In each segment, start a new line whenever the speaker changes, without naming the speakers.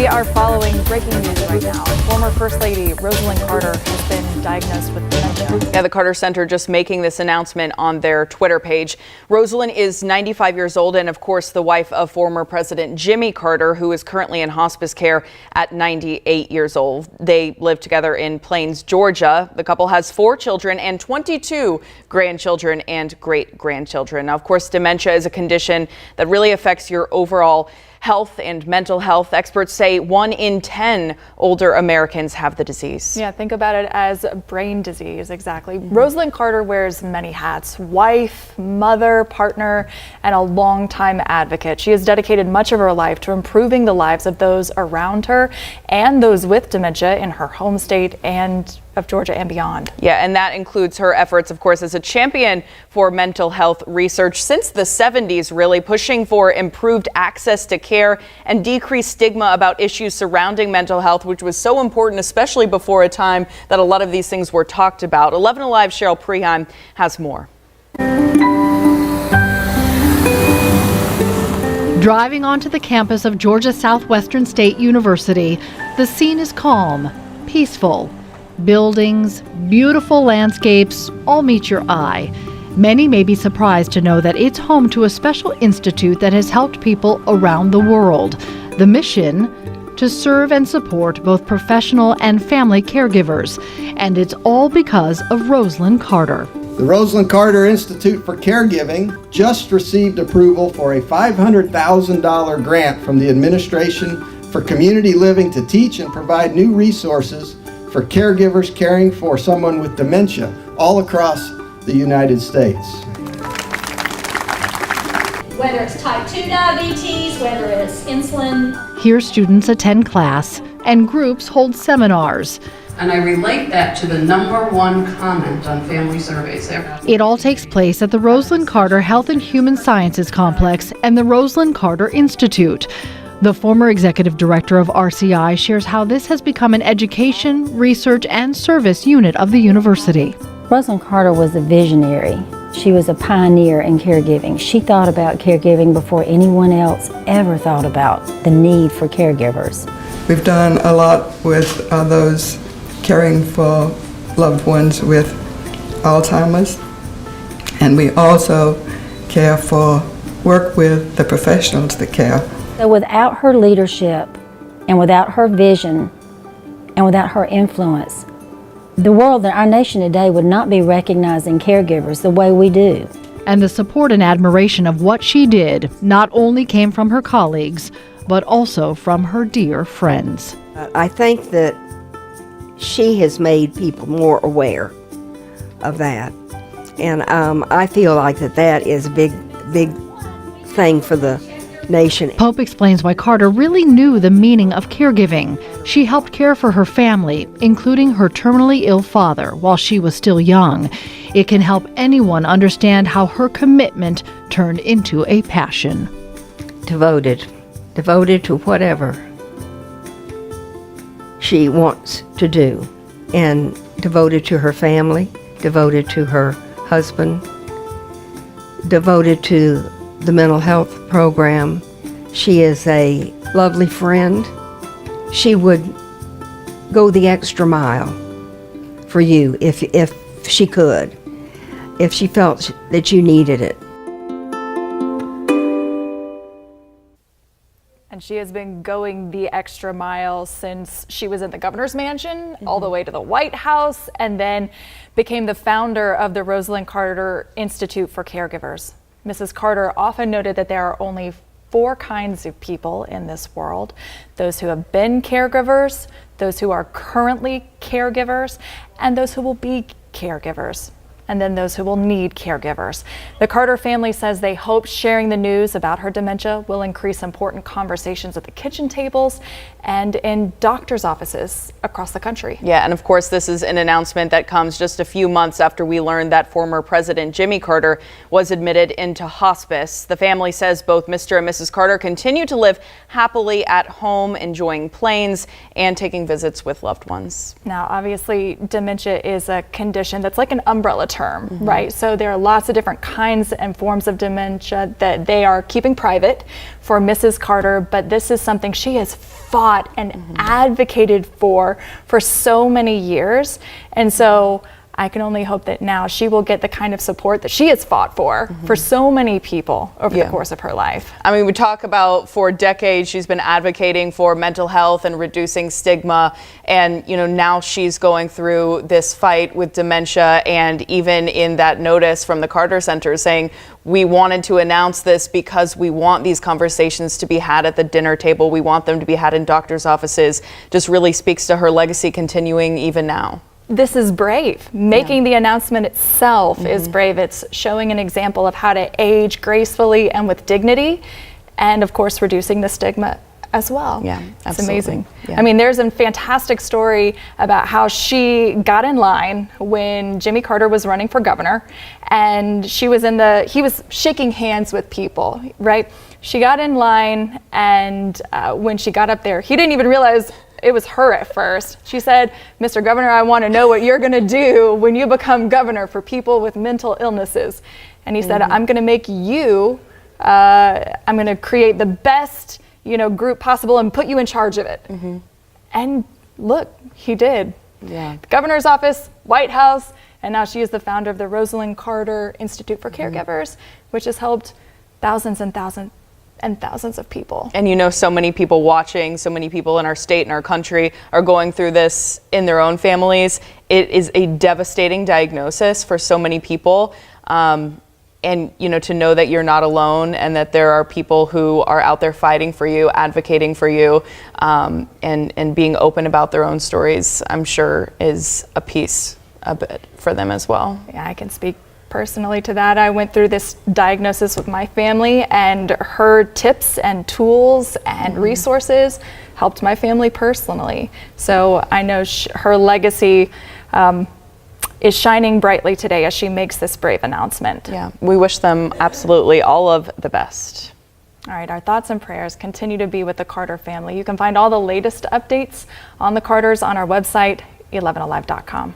We are following breaking news right now. Former First Lady Rosalynn Carter has been diagnosed with dementia.
Yeah, the Carter Center just making this announcement on their Twitter page. Rosalynn is 95 years old and, of course, the wife of former President Jimmy Carter, who is currently in hospice care at 98 years old. They live together in Plains, Georgia. The couple has 4 children and 22 grandchildren and great-grandchildren. Now, of course, dementia is a condition that really affects your overall health and mental health. Experts say 1 in 10 older Americans have the disease.
Yeah, think about it as brain disease, exactly. Rosalynn Carter wears many hats: wife, mother, partner, and a longtime advocate. She has dedicated much of her life to improving the lives of those around her and those with dementia in her home state and of Georgia and beyond.
Yeah, and that includes her efforts, of course, as a champion for mental health research since the 70s, really pushing for improved access to care and decreased stigma about issues surrounding mental health, which was so important, especially before a time that a lot of these things were talked about. 11 Alive Cheryl Preheim has more.
Driving onto the campus of Georgia Southwestern State University, the scene is calm, peaceful. Buildings, beautiful landscapes, all meet your eye. Many may be surprised to know that it's home to a special institute that has helped people around the world. The mission? To serve and support both professional and family caregivers. And it's all because of Rosalynn Carter.
The Rosalynn Carter Institute for Caregiving just received approval for a $500,000 grant from the Administration for Community Living to teach and provide new resources for caregivers caring for someone with dementia all across the United States.
Whether it's type 2 diabetes, whether it's insulin.
Here students attend class and groups hold seminars.
And I relate that to the #1 comment on family surveys.
It all takes place at the Rosalynn Carter Health and Human Sciences Complex and the Rosalynn Carter Institute. The former executive director of RCI shares how this has become an education, research, and service unit of the university.
Rosalynn Carter was a visionary. She was a pioneer in caregiving. She thought about caregiving before anyone else ever thought about the need for caregivers.
We've done a lot with those caring for loved ones with Alzheimer's, and we also work with the professionals that care.
So without her leadership and without her vision and without her influence, the world and our nation today would not be recognizing caregivers the way we do.
And the support and admiration of what she did not only came from her colleagues, but also from her dear friends.
I think that she has made people more aware of that. And I feel like that is a big thing for the nation.
Pope explains why Carter really knew the meaning of caregiving. She helped care for her family, including her terminally ill father, while she was still young. It can help anyone understand how her commitment turned into a passion.
Devoted to whatever she wants to do, and devoted to her family, devoted to her husband, devoted to the mental health program. She is a lovely friend. She would go the extra mile for you if she could, if she felt that you needed it.
And she has been going the extra mile since she was in the governor's mansion, all the way to the White House, and then became the founder of the Rosalynn Carter Institute for Caregivers. Mrs. Carter often noted that there are only 4 kinds of people in this world: those who have been caregivers, those who are currently caregivers, and those who will be caregivers, and then those who will need caregivers. The Carter family says they hope sharing the news about her dementia will increase important conversations at the kitchen tables and in doctors' offices across the country.
Yeah, and of course, this is an announcement that comes just a few months after we learned that former President Jimmy Carter was admitted into hospice. The family says both Mr. and Mrs. Carter continue to live happily at home, enjoying planes and taking visits with loved ones.
Now, obviously, dementia is a condition that's like an umbrella term, right? So there are lots of different kinds and forms of dementia that they are keeping private for Mrs. Carter, but this is something she has fought and advocated for so many years. And so I can only hope that now she will get the kind of support that she has fought for so many people over the course of her life.
I mean, we talk about for decades she's been advocating for mental health and reducing stigma, and now she's going through this fight with dementia, and even in that notice from the Carter Center saying we wanted to announce this because we want these conversations to be had at the dinner table, we want them to be had in doctors' offices, just really speaks to her legacy continuing even now.
This is brave. Making the announcement itself is brave. It's showing an example of how to age gracefully and with dignity, and of course reducing the stigma as well.
Yeah,
it's
absolutely.
amazing.
Yeah.
I mean, there's a fantastic story about how she got in line when Jimmy Carter was running for governor, and he was shaking hands with people, right? She got in line, and when she got up there, he didn't even realize it was her at first. She said, "Mr. Governor, I want to know what you're going to do when you become governor for people with mental illnesses." And he said, "I'm going to make you, I'm going to create the best, group possible and put you in charge of it." And look, he did.
Yeah.
The governor's office, White House, and now she is the founder of the Rosalynn Carter Institute for Caregivers, which has helped thousands and thousands and thousands of people.
And so many people watching, so many people in our state and our country are going through this in their own families. It is a devastating diagnosis for so many people. And to know that you're not alone and that there are people who are out there fighting for you, advocating for you, and being open about their own stories, I'm sure is a bit for them as well.
Yeah, I can speak personally to that. I went through this diagnosis with my family, and her tips and tools and resources helped my family personally. So I know her legacy is shining brightly today as she makes this brave announcement.
Yeah, we wish them absolutely all of the best.
All right, our thoughts and prayers continue to be with the Carter family. You can find all the latest updates on the Carters on our website, 11alive.com.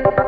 Bye.